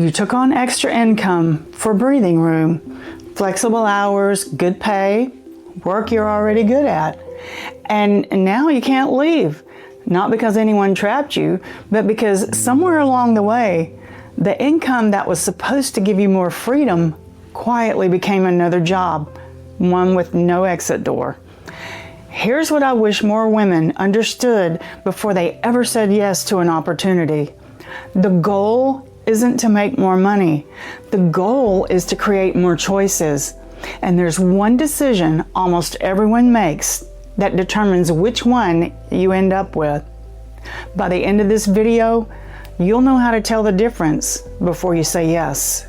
You took on extra income for breathing room, flexible hours, good pay, work you're already good at. And now you can't leave. Not because anyone trapped you, but because somewhere along the way, the income that was supposed to give you more freedom quietly became another job, one with no exit door. Here's what I wish more women understood before they ever said yes to an opportunity. The goal isn't to make more money. The goal is to create more choices. And there's one decision almost everyone makes that determines which one you end up with. By the end of this video, you'll know how to tell the difference before you say yes.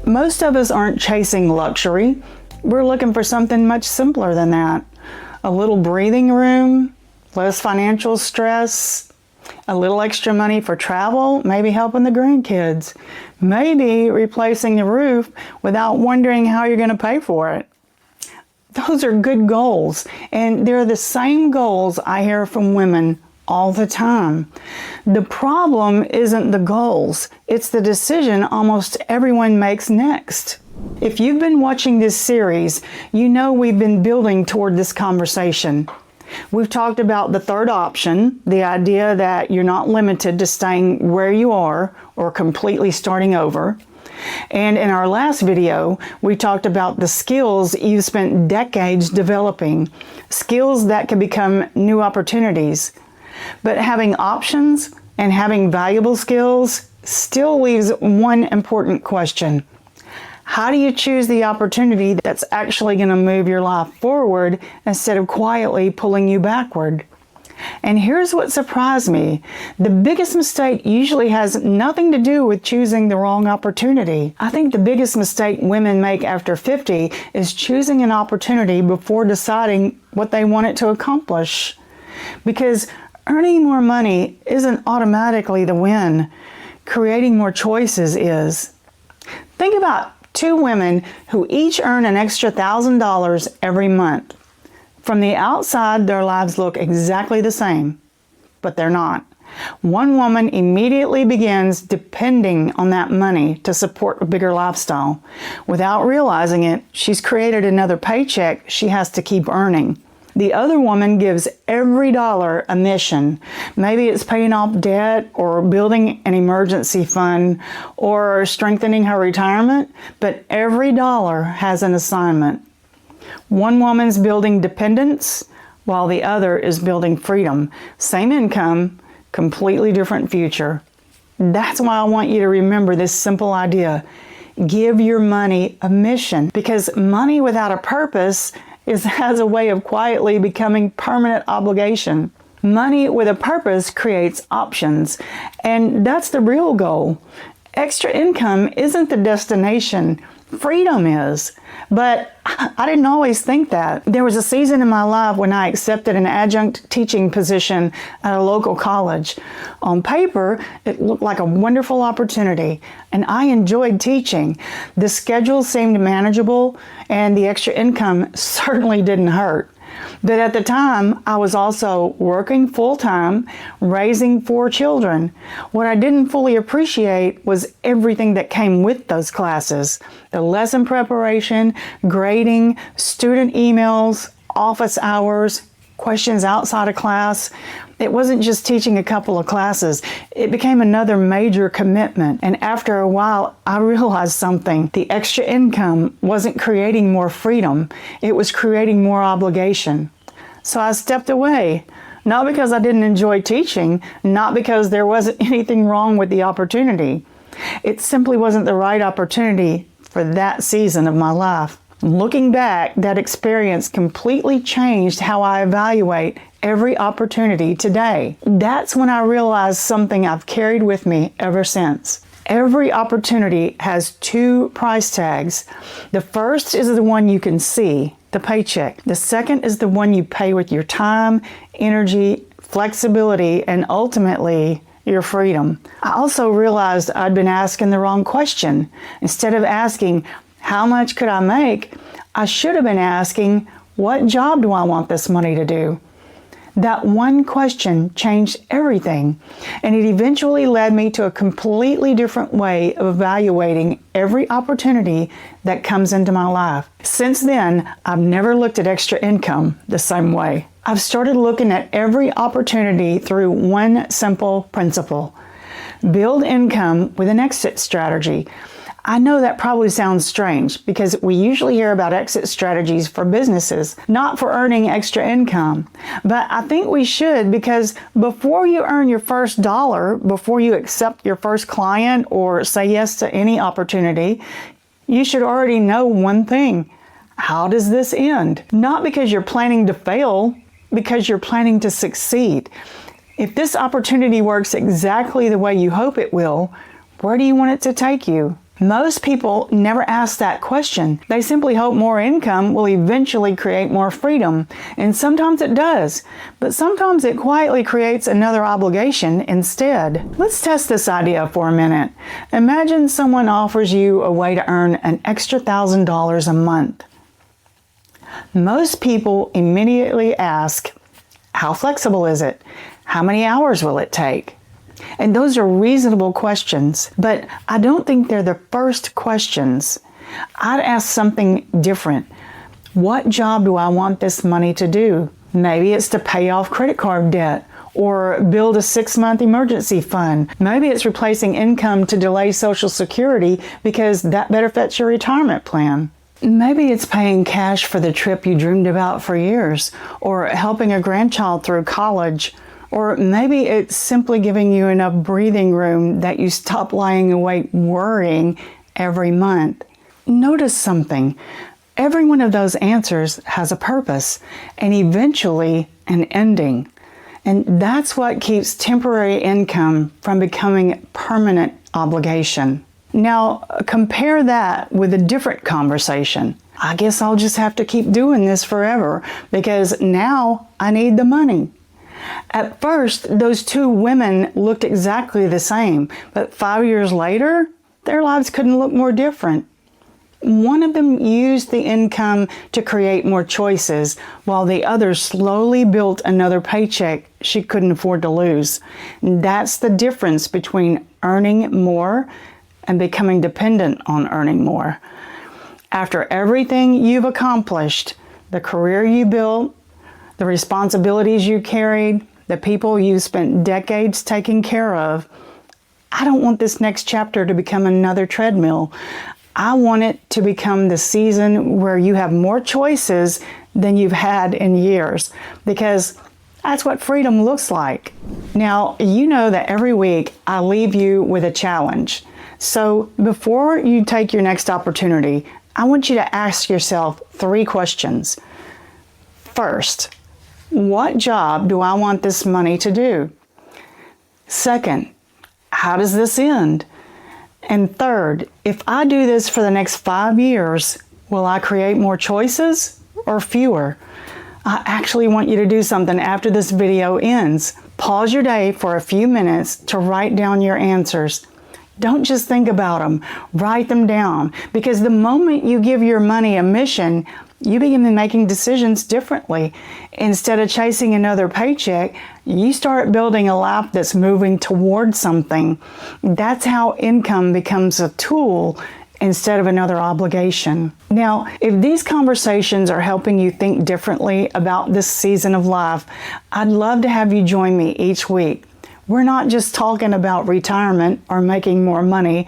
Most of us aren't chasing luxury. We're looking for something much simpler than that. A little breathing room, less financial stress, a little extra money for travel, maybe helping the grandkids, maybe replacing the roof without wondering how you're going to pay for it. Those are good goals, and they're the same goals I hear from women all the time. The problem isn't the goals, it's the decision almost everyone makes next. If you've been watching this series, you know we've been building toward this conversation. We've talked about the third option, the idea that you're not limited to staying where you are or completely starting over. And in our last video, we talked about the skills you've spent decades developing, skills that can become new opportunities. But having options and having valuable skills still leaves one important question. How do you choose the opportunity that's actually going to move your life forward instead of quietly pulling you backward? And here's what surprised me. The biggest mistake usually has nothing to do with choosing the wrong opportunity. I think the biggest mistake women make after 50 is choosing an opportunity before deciding what they want it to accomplish. Because earning more money isn't automatically the win. Creating more choices is. Think about two women who each earn an extra $1,000 every month. From the outside, their lives look exactly the same, but they're not. One woman immediately begins depending on that money to support a bigger lifestyle. Without realizing it, she's created another paycheck she has to keep earning. The other woman gives every dollar a mission. Maybe it's paying off debt or building an emergency fund or strengthening her retirement, but every dollar has an assignment. One woman's building dependence while the other is building freedom. Same income, completely different future. That's why I want you to remember this simple idea. Give your money a mission, because money without a purpose has a way of quietly becoming permanent obligation. Money with a purpose creates options, and that's the real goal. Extra income isn't the destination, freedom is. But I didn't always think that. There was a season in my life when I accepted an adjunct teaching position at a local college. On paper, it looked like a wonderful opportunity, and I enjoyed teaching. The schedule seemed manageable, and the extra income certainly didn't hurt. But at the time, I was also working full-time, raising 4 children. What I didn't fully appreciate was everything that came with those classes. The lesson preparation, grading, student emails, office hours, questions outside of class. It wasn't just teaching a couple of classes. It became another major commitment. And after a while, I realized something. The extra income wasn't creating more freedom. It was creating more obligation. So I stepped away. Not because I didn't enjoy teaching, not because there wasn't anything wrong with the opportunity. It simply wasn't the right opportunity for that season of my life. Looking back, that experience completely changed how I evaluate every opportunity today. That's when I realized something I've carried with me ever since. Every opportunity has 2 price tags. The first is the one you can see, the paycheck. The second is the one you pay with your time, energy, flexibility, and ultimately, your freedom. I also realized I'd been asking the wrong question. Instead of asking, how much could I make? I should have been asking, what job do I want this money to do? That one question changed everything, and it eventually led me to a completely different way of evaluating every opportunity that comes into my life. Since then, I've never looked at extra income the same way. I've started looking at every opportunity through one simple principle: build income with an exit strategy. I know that probably sounds strange because we usually hear about exit strategies for businesses, not for earning extra income. But I think we should, because before you earn your first dollar, before you accept your first client or say yes to any opportunity, you should already know one thing: how does this end? Not because you're planning to fail, because you're planning to succeed. If this opportunity works exactly the way you hope it will, where do you want it to take you? Most people never ask that question. They simply hope more income will eventually create more freedom. And sometimes it does, but sometimes it quietly creates another obligation instead. Let's test this idea for a minute. Imagine someone offers you a way to earn an extra $1,000 a month. Most people immediately ask, how flexible is it? How many hours will it take? And those are reasonable questions, but I don't think they're the first questions. I'd ask something different. What job do I want this money to do? Maybe it's to pay off credit card debt or build a 6-month emergency fund. Maybe it's replacing income to delay Social Security because that better fits your retirement plan. Maybe it's paying cash for the trip you dreamed about for years, or helping a grandchild through college. Or maybe it's simply giving you enough breathing room that you stop lying awake worrying every month. Notice something. Every one of those answers has a purpose and eventually an ending. And that's what keeps temporary income from becoming permanent obligation. Now, compare that with a different conversation. I guess I'll just have to keep doing this forever because now I need the money. At first, those two women looked exactly the same, but 5 years later, their lives couldn't look more different. One of them used the income to create more choices, while the other slowly built another paycheck she couldn't afford to lose. That's the difference between earning more and becoming dependent on earning more. After everything you've accomplished, the career you built, the responsibilities you carried, the people you spent decades taking care of, I don't want this next chapter to become another treadmill. I want it to become the season where you have more choices than you've had in years, because that's what freedom looks like. Now, you know that every week I leave you with a challenge. So before you take your next opportunity, I want you to ask yourself 3 questions. First, what job do I want this money to do? Second, how does this end? And third, if I do this for the next 5 years, will I create more choices or fewer? I actually want you to do something after this video ends. Pause your day for a few minutes to write down your answers. Don't just think about them, write them down, because the moment you give your money a mission, you begin making decisions differently. Instead of chasing another paycheck, you start building a life that's moving toward something. That's how income becomes a tool instead of another obligation. Now, if these conversations are helping you think differently about this season of life, I'd love to have you join me each week. We're not just talking about retirement or making more money.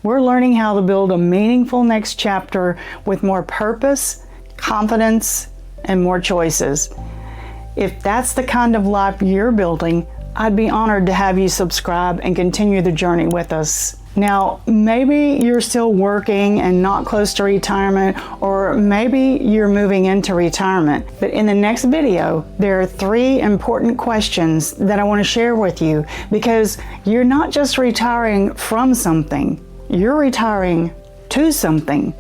We're learning how to build a meaningful next chapter with more purpose, confidence, and more choices. If that's the kind of life you're building, I'd be honored to have you subscribe and continue the journey with us. Now, maybe you're still working and not close to retirement, or maybe you're moving into retirement. But in the next video, there are 3 important questions that I want to share with you, because you're not just retiring from something, you're retiring to something.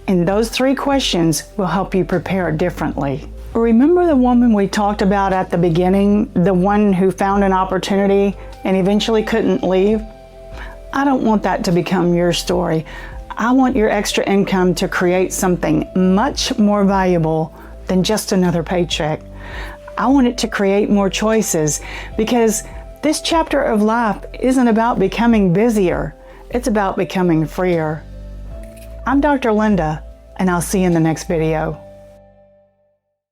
And those 3 questions will help you prepare differently. Remember the woman we talked about at the beginning, the one who found an opportunity and eventually couldn't leave? I don't want that to become your story. I want your extra income to create something much more valuable than just another paycheck. I want it to create more choices, because this chapter of life isn't about becoming busier. It's about becoming freer. I'm Dr. Linda, and I'll see you in the next video.